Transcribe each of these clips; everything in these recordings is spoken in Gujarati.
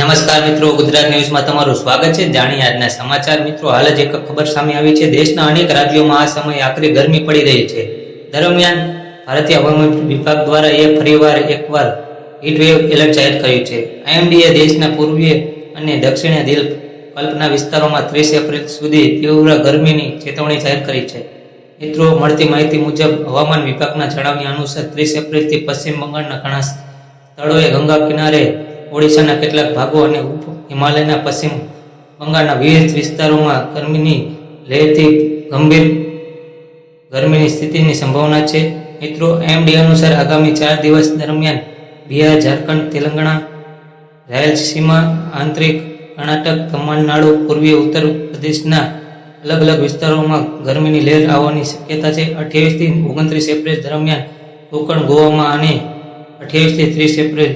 નમસ્કાર મિત્રો, ગુજરાત ન્યૂઝમાં તમારું સ્વાગત છે। જાણીએ આજના સમાચાર। મિત્રો, હાલ જ એક ખબર સામે આવી છે। દેશના અનેક રાજ્યોમાં આ સમયે આકરી ગરમી પડી રહી છે। દરમિયાન ભારતીય હવામાન વિભાગ દ્વારા ફરીવાર એકવાર હીટવેવ એલર્ટ જાહેર કર્યું છે। આઈએમડીએ દેશના પૂર્વીય અને દક્ષિણીય દ્વીપકલ્પના વિસ્તારોમાં 30 એપ્રિલ સુધી તીવ્ર ગરમીની ચેતવણી જાહેર કરી છે। મિત્રો, મળતી માહિતી મુજબ હવામાન વિભાગના જણાવ્યા અનુસાર 30 એપ્રિલથી પશ્ચિમ બંગાળના ઘણા સ્થળોએ, ગંગા કિનારે, ઓડિશાના કેટલાક ભાગો અને ઉપ હિમાલયના પશ્ચિમ બંગાળના વિવિધ વિસ્તારોમાં ગરમીની લહેરથી ગંભીર ગરમીની સ્થિતિની સંભાવના છે। મિત્રો, આઈએમડી અનુસાર આગામી 4 દિવસ દરમિયાન બિહાર, ઝારખંડ, તેલંગાણા, રાયલસીમા, આંતરિક કર્ણાટક, તમિલનાડુ, પૂર્વીય ઉત્તર પ્રદેશના અલગ અલગ વિસ્તારોમાં ગરમીની લહેર આવવાની શક્યતા છે। 28 થી 29 એપ્રિલ દરમિયાન કોંકણ, ગોવામાં અને 28 થી 30 એપ્રિલ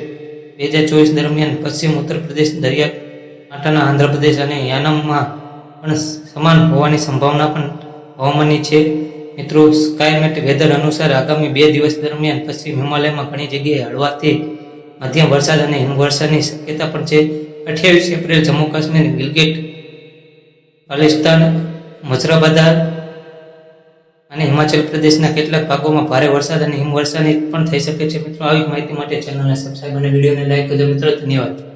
2024 દરમિયાન પશ્ચિમ ઉત્તર પ્રદેશ, દરિયાકાંઠાના આંધ્રપ્રદેશ અને યાનમમાં પણ સમાન હોવાની સંભાવના પણ હવામાનની છે। મિત્રો, સ્કાયમેટ વેધર અનુસાર આગામી 2 દિવસ દરમિયાન પશ્ચિમ હિમાલયમાં ઘણી જગ્યાએ હળવાથી મધ્યમ વરસાદ અને હિમવર્ષાની શક્યતા પણ છે। 28 એપ્રિલ જમ્મુ કાશ્મીર, ગિલગિટ બાલ્ટિસ્તાન, મુઝફ્ફરાબાદ અને હિમાચલ પ્રદેશના કેટલાક ભાગોમાં ભારે વરસાદ અને હિમવર્ષાની પણ થઈ શકે છે। મિત્રો, આવી માહિતી માટે ચેનલને સબસ્ક્રાઇબ અને વિડીયોને લાઈક કરજો। મિત્રો, ધન્યવાદ।